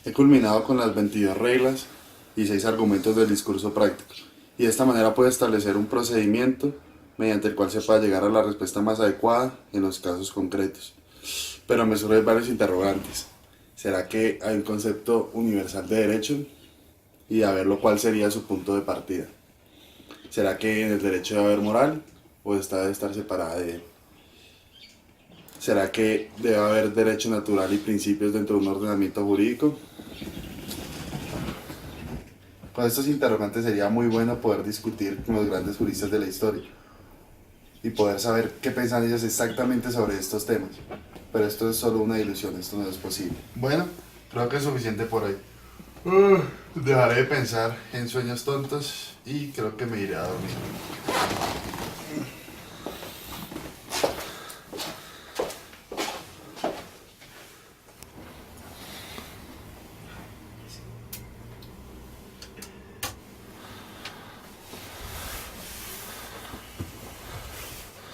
He culminado con las 22 reglas y 6 argumentos del discurso práctico, y de esta manera puedo establecer un procedimiento mediante el cual se pueda llegar a la respuesta más adecuada en los casos concretos. Pero me surgen varios interrogantes. ¿Será que hay un concepto universal de derecho? Y a ver lo cuál sería su punto de partida. ¿Será que en el derecho debe haber moral o esta debe estar separada de él? ¿Será que debe haber derecho natural y principios dentro de un ordenamiento jurídico? Con estos interrogantes sería muy bueno poder discutir con los grandes juristas de la historia y poder saber qué piensan ellos exactamente sobre estos temas. Pero esto es solo una ilusión, esto no es posible. Bueno, creo que es suficiente por hoy. Dejaré de pensar en sueños tontos y creo que me iré a dormir.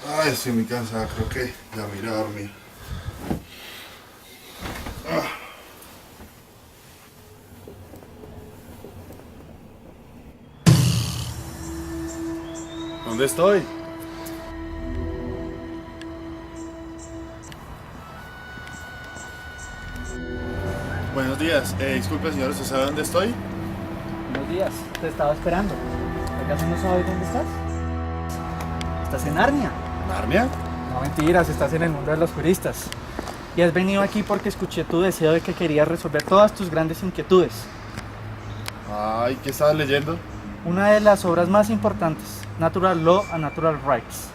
Ay, estoy muy cansada, creo que ya me iré a dormir. ¿Dónde estoy? Buenos días, disculpe señor, ¿usted sabe dónde estoy? Buenos días, te estaba esperando. ¿Acaso no sabes dónde estás? Estás en Narnia. ¿Narnia? No mentiras, estás en el mundo de los juristas. Y has venido aquí porque escuché tu deseo de que querías resolver todas tus grandes inquietudes. Ay, ¿qué estabas leyendo? Una de las obras más importantes, Natural Law and Natural Rights,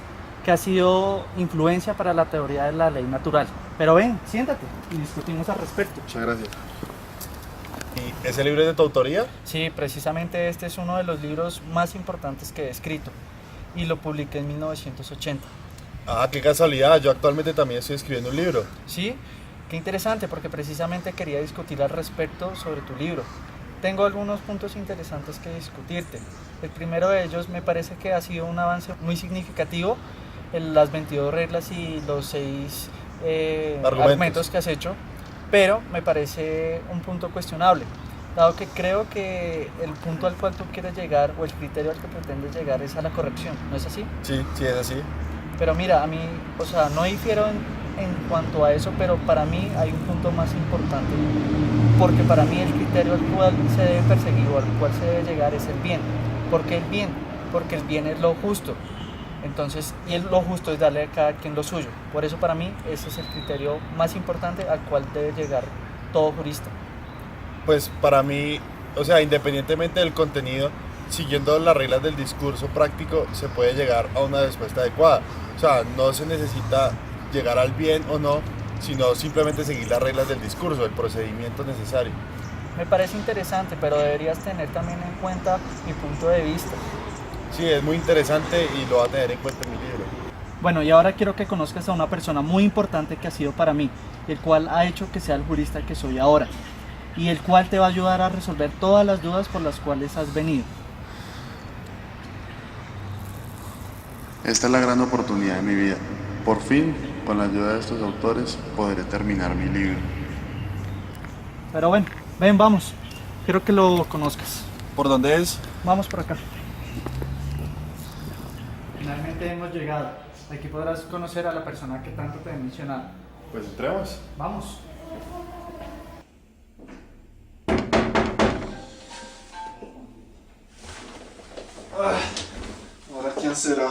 que ha sido influencia para la teoría de la ley natural. Pero ven, siéntate y discutimos al respecto. Muchas gracias. ¿Y ese libro es de tu autoría? Sí, precisamente este es uno de los libros más importantes que he escrito y lo publiqué en 1980. Ah, qué casualidad, yo actualmente también estoy escribiendo un libro. Sí, qué interesante porque precisamente quería discutir al respecto sobre tu libro. Tengo algunos puntos interesantes que discutirte. El primero de ellos me parece que ha sido un avance muy significativo en las 22 reglas y los 6 argumentos que has hecho, pero me parece un punto cuestionable, dado que creo que el punto al cual tú quieres llegar o el criterio al que pretendes llegar es a la corrección, ¿no es así? Sí, sí es así. Pero mira, a mí, o sea, no difiero en cuanto a eso, pero para mí hay un punto más importante, porque para mí el criterio al cual se debe perseguir o al cual se debe llegar es el bien. ¿Por qué el bien? Porque el bien es lo justo. Entonces, lo justo es darle a cada quien lo suyo. Por eso para mí ese es el criterio más importante al cual debe llegar todo jurista. Pues para mí, o sea, independientemente del contenido, siguiendo las reglas del discurso práctico, se puede llegar a una respuesta adecuada. O sea, no se necesita llegar al bien o no, sino simplemente seguir las reglas del discurso, el procedimiento necesario. Me parece interesante, pero deberías tener también en cuenta mi punto de vista. Sí, es muy interesante y lo va a tener en cuenta en mi libro. Bueno, y ahora quiero que conozcas a una persona muy importante que ha sido para mí, el cual ha hecho que sea el jurista que soy ahora, y el cual te va a ayudar a resolver todas las dudas por las cuales has venido. Esta es la gran oportunidad de mi vida. Por fin, con la ayuda de estos autores, podré terminar mi libro. Pero bueno, ven, vamos. Quiero que lo conozcas. ¿Por dónde es? Vamos por acá. Finalmente hemos llegado. Aquí podrás conocer a la persona que tanto te he mencionado. Pues entremos. Vamos. Ahora, ¿quién será?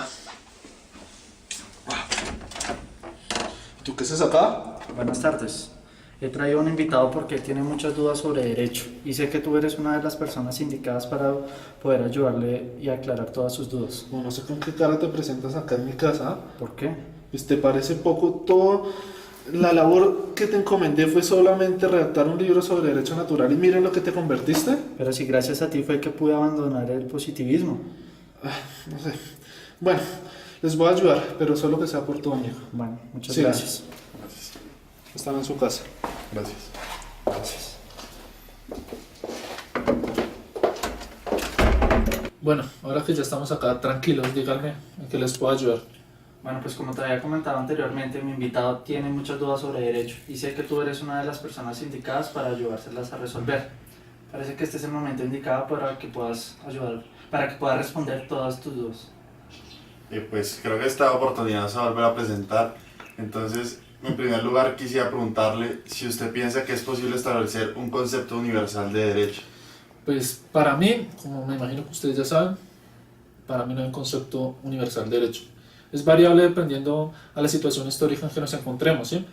¿Tú qué haces acá? Buenas tardes. He traído un invitado porque él tiene muchas dudas sobre derecho y sé que tú eres una de las personas indicadas para poder ayudarle y aclarar todas sus dudas. No sé con qué cara te presentas acá en mi casa. ¿Por qué? Pues te parece poco todo. La labor que te encomendé fue solamente redactar un libro sobre derecho natural y miren lo que te convertiste. Pero si gracias a ti fue que pude abandonar el positivismo. No sé. Bueno, les voy a ayudar, pero solo que sea por tu amigo. Bueno, muchas Sí, gracias. Gracias. Están en su casa. Gracias. Gracias. Bueno, ahora que ya estamos acá, tranquilos, díganme en qué les puedo ayudar. Bueno, pues como te había comentado anteriormente, mi invitado tiene muchas dudas sobre derecho y sé que tú eres una de las personas indicadas para ayudárselas a resolver. Parece que este es el momento indicado para que puedas ayudar, para que puedas responder todas tus dudas. Pues creo que esta oportunidad se va a volver a presentar. Entonces, en primer lugar, quisiera preguntarle si usted piensa que es posible establecer un concepto universal de derecho. Pues para mí, como me imagino que ustedes ya saben, para mí no hay un concepto universal de derecho. Es variable dependiendo a la situación histórica en que nos encontremos, ¿sí?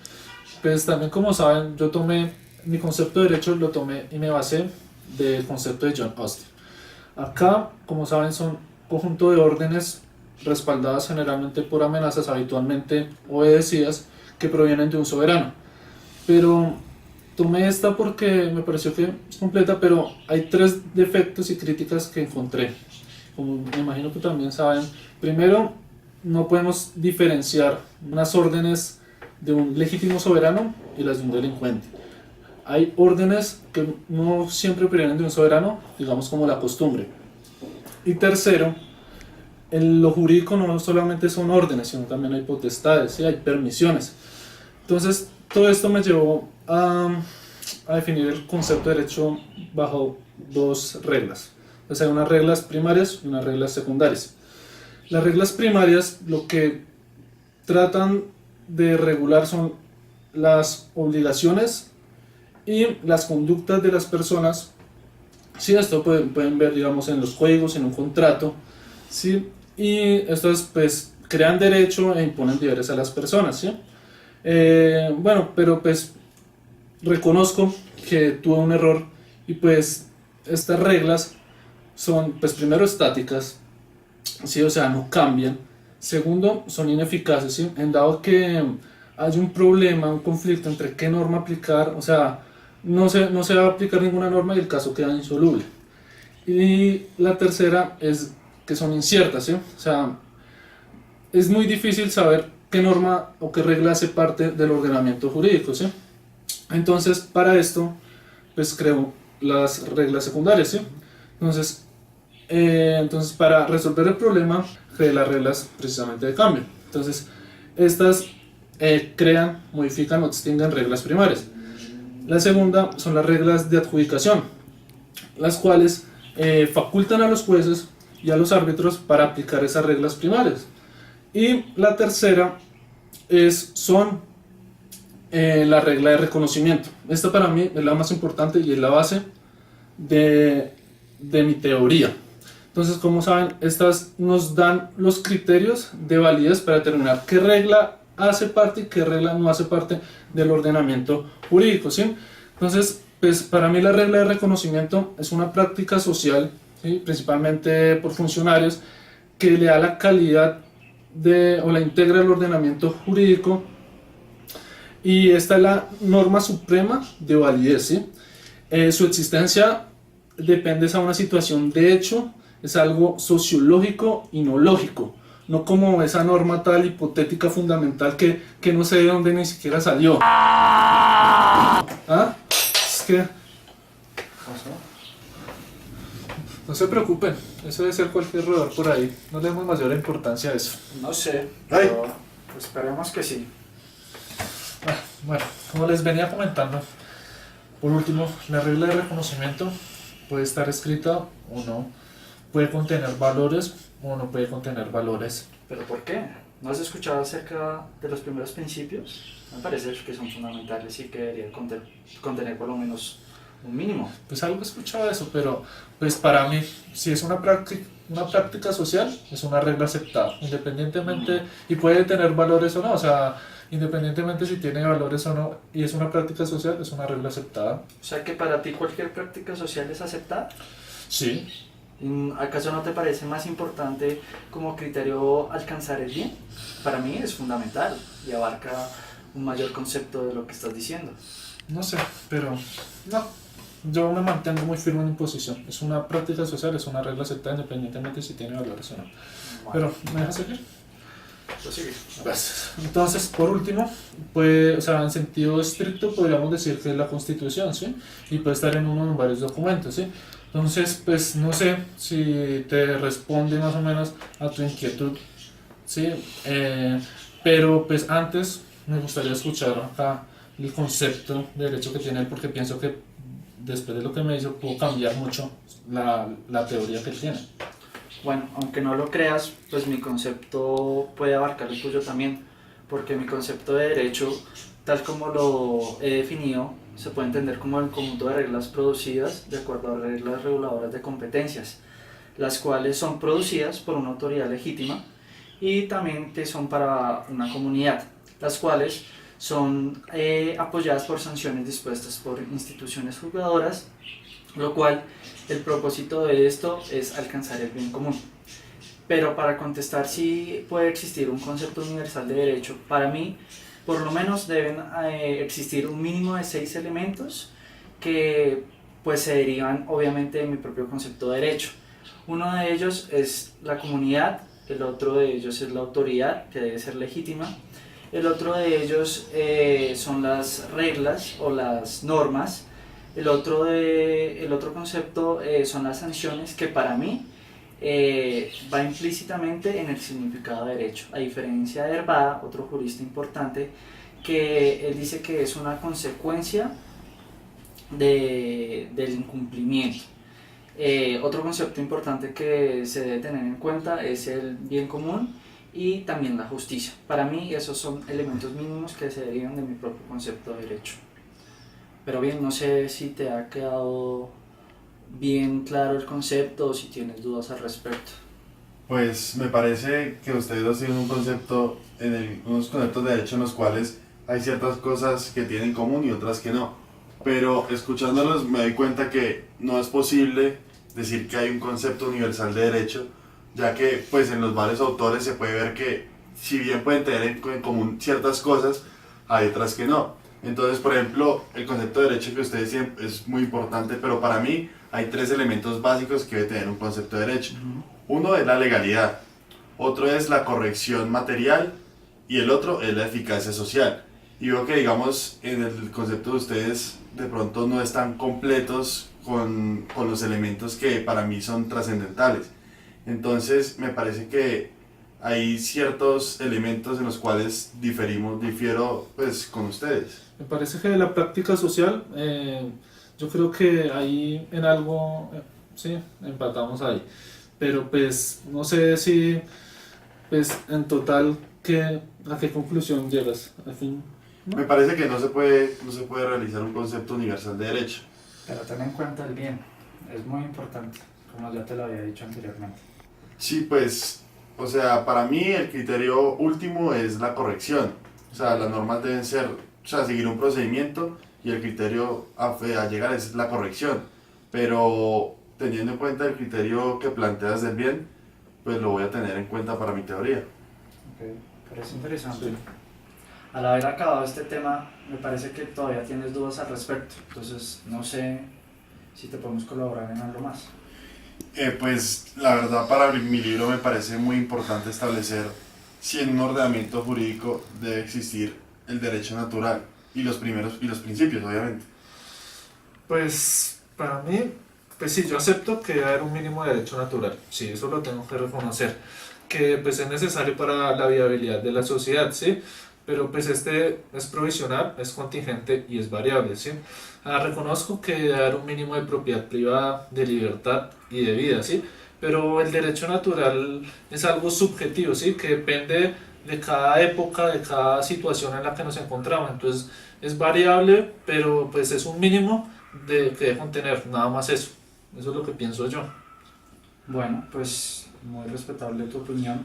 Pues también, como saben, yo tomé mi concepto de derecho, lo tomé y me basé del concepto de John Austin. Acá, como saben, son conjunto de órdenes respaldadas generalmente por amenazas habitualmente obedecidas que provienen de un soberano. Pero tomé esta porque me pareció que es completa, pero hay 3 defectos y críticas que encontré. Como me imagino que también saben, primero, no podemos diferenciar unas órdenes de un legítimo soberano y las de un delincuente. Hay órdenes que no siempre provienen de un soberano, digamos como la costumbre. Y tercero, en lo jurídico no solamente son órdenes, sino también hay potestades, ¿sí? Hay permisiones. Entonces, todo esto me llevó a definir el concepto de derecho bajo 2 reglas. Entonces, hay unas reglas primarias y unas reglas secundarias. Las reglas primarias lo que tratan de regular son las obligaciones y las conductas de las personas. Sí, esto pueden ver, digamos, en los códigos, en un contrato, ¿sí? Y estos pues crean derecho e imponen deberes a las personas, ¿sí? Bueno, pero pues reconozco que tuve un error y pues estas reglas son pues primero estáticas, ¿sí? O sea, no cambian. Segundo, son ineficaces, ¿sí? En dado que hay un problema, un conflicto entre qué norma aplicar, o sea, no se va a aplicar ninguna norma y el caso queda insoluble. Y la tercera es que son inciertas, ¿sí? O sea, es muy difícil saber qué norma o qué regla hace parte del ordenamiento jurídico, ¿sí? Entonces, para esto, pues creo las reglas secundarias, ¿sí? Entonces, para resolver el problema, creé las reglas precisamente de cambio. Entonces, estas crean, modifican o extinguen reglas primarias. La segunda son las reglas de adjudicación, las cuales facultan a los jueces y a los árbitros para aplicar esas reglas primarias. Y la tercera son la regla de reconocimiento. Esta para mí es la más importante y es la base de mi teoría. Entonces, como saben, estas nos dan los criterios de validez para determinar qué regla hace parte y qué regla no hace parte del ordenamiento jurídico, ¿sí? Entonces, pues para mí la regla de reconocimiento es una práctica social, ¿sí? Principalmente por funcionarios, que le da la calidad o la integra al ordenamiento jurídico, y esta es la norma suprema de validez, ¿sí? Su existencia depende de una situación de hecho, es algo sociológico y no lógico, no como esa norma tal hipotética fundamental que no sé de dónde ni siquiera salió. ¿Ah? Es que... No se preocupen, eso debe ser cualquier roedor por ahí, no le demos mayor importancia a eso. No sé, Ay. pero esperemos que sí. Bueno, como les venía comentando, por último, la regla de reconocimiento puede estar escrita o no, puede contener valores o no puede contener valores. ¿Pero por qué? ¿No has escuchado acerca de los primeros principios? Me parece que son fundamentales y que deberían contener por lo menos un mínimo. Pues algo he escuchado de eso, pero pues para mí, si es una práctica social, es una regla aceptada, independientemente, y puede tener valores o no, o sea, independientemente si tiene valores o no, y es una práctica social, es una regla aceptada. O sea que para ti cualquier práctica social es aceptada. Sí. ¿Acaso no te parece más importante como criterio alcanzar el bien? Para mí es fundamental y abarca un mayor concepto de lo que estás diciendo. No sé, pero no, yo me mantengo muy firme en mi posición. Es una práctica social, es una regla aceptada independientemente si tiene valores o no. Bueno, Pero, ¿me dejas seguir? pues sigue. Gracias. Entonces, por último, pues, o sea, en sentido estricto podríamos decir que es la Constitución, ¿sí? Y puede estar en uno de varios documentos, ¿sí? Entonces, pues no sé si te responde más o menos a tu inquietud, Sí, pero pues antes me gustaría escuchar acá el concepto de derecho que tiene él, porque pienso que después de lo que me hizo puedo cambiar mucho la teoría que él tiene. Bueno, aunque no lo creas, pues mi concepto puede abarcar el tuyo también, porque mi concepto de derecho, tal como lo he definido, se puede entender como el conjunto de reglas producidas de acuerdo a reglas reguladoras de competencias, las cuales son producidas por una autoridad legítima y también que son para una comunidad, las cuales son apoyadas por sanciones dispuestas por instituciones juzgadoras, lo cual el propósito de esto es alcanzar el bien común. Pero para contestar si puede existir un concepto universal de derecho, para mí por lo menos deben existir un mínimo de 6 elementos que pues se derivan obviamente de mi propio concepto de derecho. Uno de ellos es la comunidad, el otro de ellos es la autoridad, que debe ser legítima, el otro de ellos son las reglas o las normas, el otro concepto son las sanciones, que para mí va implícitamente en el significado de derecho, a diferencia de Herbada, otro jurista importante, que él dice que es una consecuencia del incumplimiento. Otro concepto importante que se debe tener en cuenta es el bien común y también la justicia. Para mí esos son elementos mínimos que se derivan de mi propio concepto de derecho. Pero bien, no sé si te ha quedado bien claro el concepto o si tienes dudas al respecto. Pues me parece que ustedes dos tienen un concepto, unos conceptos de derecho en los cuales hay ciertas cosas que tienen en común y otras que no. Pero escuchándolos me doy cuenta que no es posible decir que hay un concepto universal de derecho, ya que pues en los varios autores se puede ver que si bien pueden tener en común ciertas cosas, hay otras que no. Entonces, por ejemplo, el concepto de derecho que ustedes dicen es muy importante, pero para mí hay 3 elementos básicos que debe tener un concepto de derecho. Uno es la legalidad, otro es la corrección material y el otro es la eficacia social. Y veo que, digamos, en el concepto de ustedes de pronto no están completos con los elementos que para mí son trascendentales. Entonces, me parece que hay ciertos elementos en los cuales difiero pues con ustedes. Me parece que la práctica social, yo creo que ahí en algo, sí, empatamos ahí. Pero pues no sé si, pues en total, ¿a qué conclusión llegas? Al fin, ¿no? Me parece que no se puede realizar un concepto universal de derecho. Pero ten en cuenta el bien, es muy importante, como ya te lo había dicho anteriormente. Sí, pues, o sea, para mí el criterio último es la corrección. O sea, las normas deben ser, o sea, seguir un procedimiento y el criterio a llegar es la corrección. Pero teniendo en cuenta el criterio que planteas del bien, pues lo voy a tener en cuenta para mi teoría. Okay. Parece interesante. Sí. Al haber acabado este tema, me parece que todavía tienes dudas al respecto, entonces no sé si te podemos colaborar en algo más. Pues la verdad para mi libro me parece muy importante establecer si en un ordenamiento jurídico debe existir el derecho natural y los principios, obviamente. Pues para mí, pues sí, yo acepto que debe haber un mínimo de derecho natural, sí, eso lo tengo que reconocer, que pues es necesario para la viabilidad de la sociedad, ¿sí? Pero pues este es provisional, es contingente y es variable, ¿sí? Reconozco que debe haber un mínimo de propiedad privada, de libertad y de vida, ¿sí? Pero el derecho natural es algo subjetivo, ¿sí? Que depende de cada época, de cada situación en la que nos encontramos, entonces es variable, pero pues es un mínimo que debe contener, nada más eso es lo que pienso yo. Bueno, pues muy respetable tu opinión,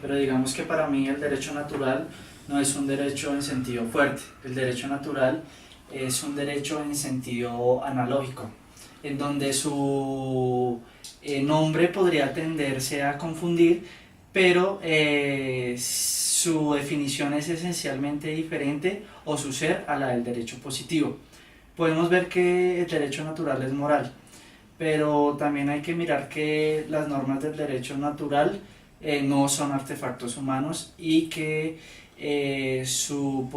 pero digamos que para mí el derecho natural no es un derecho en sentido fuerte, el derecho natural es un derecho en sentido analógico, en donde su nombre podría tenderse a confundir, pero su definición es esencialmente diferente o su ser a la del derecho positivo. Podemos ver que el derecho natural es moral, pero también hay que mirar que las normas del derecho natural no son artefactos humanos y que su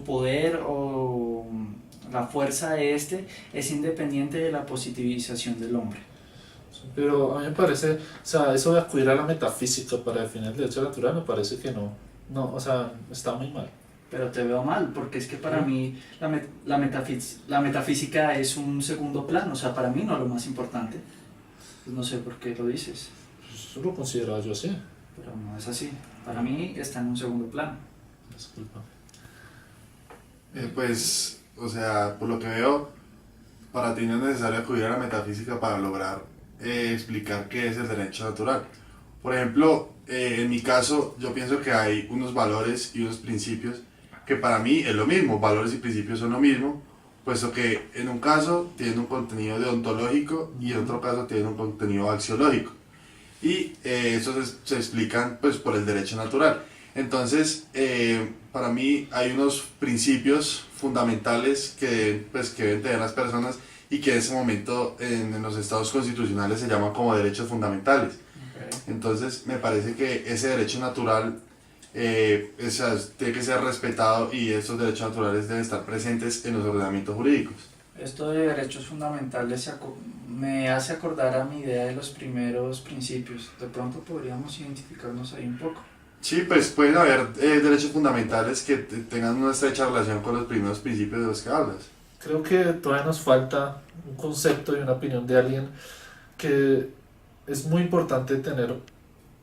poder o la fuerza de este es independiente de la positivización del hombre. Pero a mí me parece, o sea, eso de acudir a la metafísica para definir el derecho natural me parece que no, o sea, está muy mal. Pero te veo mal, porque es que para mí la metafísica es un segundo plano, o sea, para mí no es lo más importante. Pues no sé por qué lo dices, Eso lo consideraba yo así. pero no es así. Para mí está en un segundo plano. Disculpa. Pues, o sea, por lo que veo, para ti no es necesario acudir a la metafísica para lograr explicar qué es el derecho natural. Por ejemplo, en mi caso, yo pienso que hay unos valores y unos principios que para mí es lo mismo, valores y principios son lo mismo, puesto que en un caso tienen un contenido deontológico y en otro caso tienen un contenido axiológico. Y eso se explican pues, por el derecho natural. Entonces, para mí hay unos principios fundamentales que deben tener las personas y que en ese momento en los estados constitucionales se llaman como derechos fundamentales. Okay. Entonces, me parece que ese derecho natural tiene que ser respetado y esos derechos naturales deben estar presentes en los ordenamientos jurídicos. Esto de derechos fundamentales me hace acordar a mi idea de los primeros principios. De pronto podríamos identificarnos ahí un poco. Sí, pues pueden haber derechos fundamentales que tengan una estrecha relación con los primeros principios de los que hablas. Creo que todavía nos falta un concepto y una opinión de alguien que es muy importante tener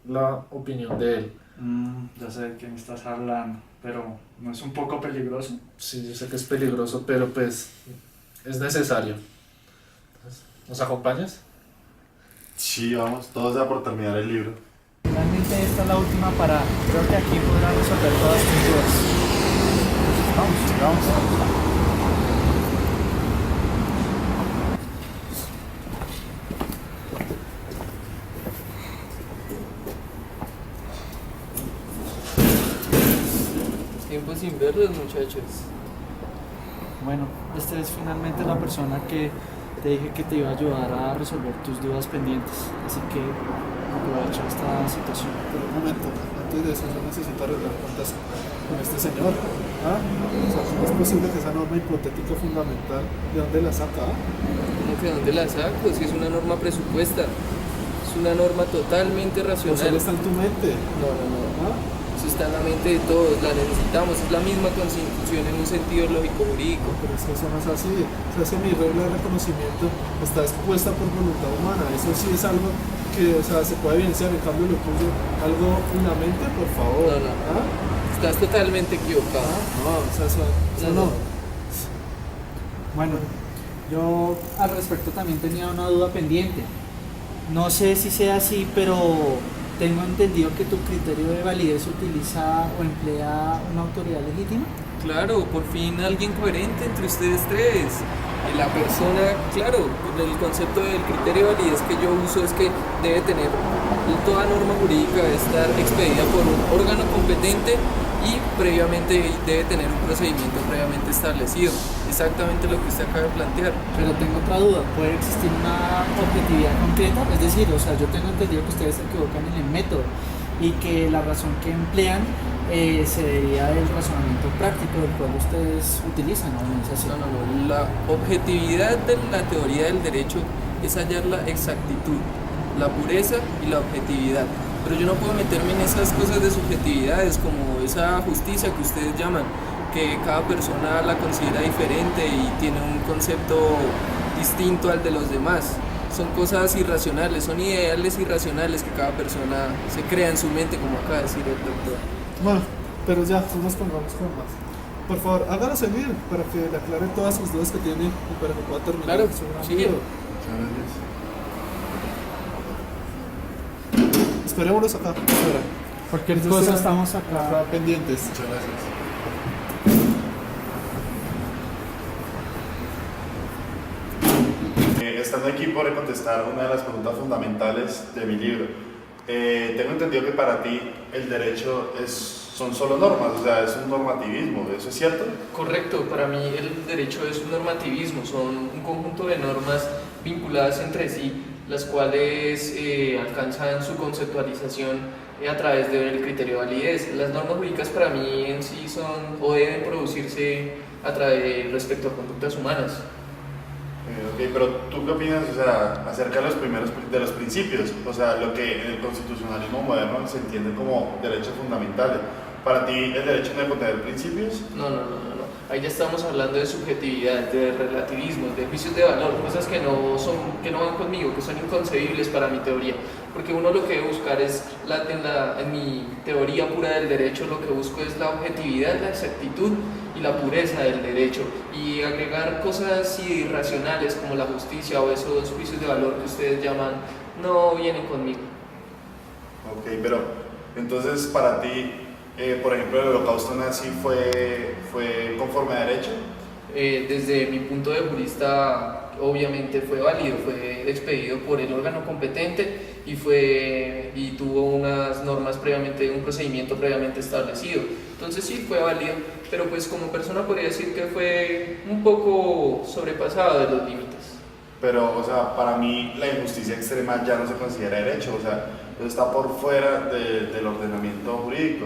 la opinión de él. Ya sé de qué me estás hablando, pero ¿no es un poco peligroso? Sí, yo sé que es peligroso, pero pues es necesario. ¿Nos acompañas? Sí, vamos, todo sea por terminar el libro. Finalmente esta es la última parada. Creo que aquí podrán resolver todas tus dudas. Entonces, vamos. Tiempo sin verlos, muchachos. Bueno, esta es finalmente la persona que te dije que te iba a ayudar a resolver tus dudas pendientes. Así que aprovecha esta situación. Pero un momento, antes de eso yo necesito arreglar cuentas con este señor. ¿Ah? O sea, ¿cómo es posible que esa norma hipotética fundamental, de dónde la saca? ¿Cómo que dónde la saco? Si es una norma presupuesta. Es una norma totalmente O sea, racional. él está en tu mente. No. ¿Ah? Eso está en la mente de todos, la necesitamos. Es la misma constitución en un sentido lógico-jurídico. Pero es que eso no es así. O sea, es que mi regla de reconocimiento está expuesta por voluntad humana. Eso sí es algo que, o sea, se puede evidenciar. En cambio, lo tuyo, algo en la mente, por favor. No. ¿Ah? Estás totalmente equivocado. No, o sea, eso no. Bueno, yo al respecto también tenía una duda pendiente. No sé si sea así, pero tengo entendido que tu criterio de validez utiliza o emplea una autoridad legítima. Claro, por fin alguien coherente entre ustedes tres. La persona, claro, el concepto del criterio de validez que yo uso es que debe tener toda norma jurídica, debe estar expedida por un órgano competente y previamente debe tener un procedimiento previamente establecido. Exactamente lo que usted acaba de plantear. Pero tengo otra duda, ¿puede existir una objetividad concreta? Es decir, o sea, yo tengo entendido que ustedes se equivocan en el método y que la razón que emplean se debía del razonamiento práctico del cual ustedes utilizan, ¿no? ¿No es así? No. La objetividad de la teoría del derecho es hallar la exactitud, la pureza y la objetividad. Pero yo no puedo meterme en esas cosas de subjetividades como esa justicia que ustedes llaman, que cada persona la considera diferente y tiene un concepto distinto al de los demás. Son cosas irracionales, son ideales irracionales que cada persona se crea en su mente, como acaba de decir el doctor. Bueno, pero ya, no nos pongamos con más. Por favor, hágalo seguir para que le aclare todas sus dudas que tiene y para que pueda terminar Claro, su gran sí. libro. Esperémonos acá. Fuera. Cualquier Entonces, cosa estamos acá. pendientes. Muchas gracias. Estando aquí podré contestar una de las preguntas fundamentales de mi libro. Tengo entendido que para ti el derecho son solo normas, o sea, es un normativismo, ¿eso es cierto? Correcto, para mí el derecho es un normativismo, son un conjunto de normas vinculadas entre sí, las cuales alcanzan su conceptualización a través del criterio de validez. Las normas jurídicas para mí en sí son o deben producirse respecto a conductas humanas. Ok, pero ¿tú qué opinas, o sea, acerca de los primeros de los principios? O sea, lo que en el constitucionalismo moderno se entiende como derechos fundamentales. ¿Para ti el derecho no debe contener principios? No. Ahí ya estamos hablando de subjetividad, de relativismo, de juicios de valor, cosas que no van conmigo, que son inconcebibles para mi teoría. Porque uno lo que debe buscar es, en mi teoría pura del derecho, lo que busco es la objetividad, la exactitud y la pureza del derecho. Y agregar cosas irracionales como la justicia o esos juicios de valor que ustedes llaman, no vienen conmigo. Ok, pero entonces para ti, por ejemplo, el holocausto nazi fue conforme a derecho. Desde mi punto de jurista, obviamente fue válido, fue expedido por el órgano competente y tuvo unas normas previamente, un procedimiento previamente establecido. Entonces sí fue válido, pero pues como persona podría decir que fue un poco sobrepasado de los límites. Pero, o sea, para mí la injusticia extrema ya no se considera derecho, o sea, eso está por fuera del ordenamiento jurídico.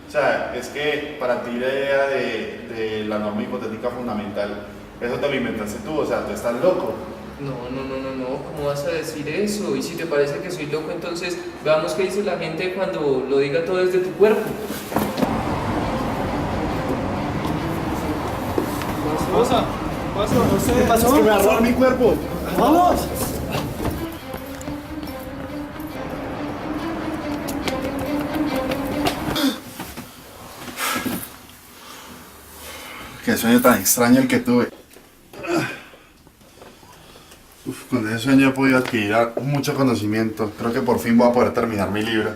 O sea, es que para ti la idea de la norma hipotética fundamental, eso te lo inventaste tú, o sea, tú estás loco. No, ¿cómo vas a decir eso? Y si te parece que soy loco, entonces veamos qué dice la gente cuando lo diga todo desde tu cuerpo. ¿Qué pasa? No sé. ¿Qué pasó? Es que me va a robar mi cuerpo. ¡Vamos! Qué sueño tan extraño el que tuve. Con ese sueño he podido adquirir mucho conocimiento. Creo que por fin voy a poder terminar mi libro.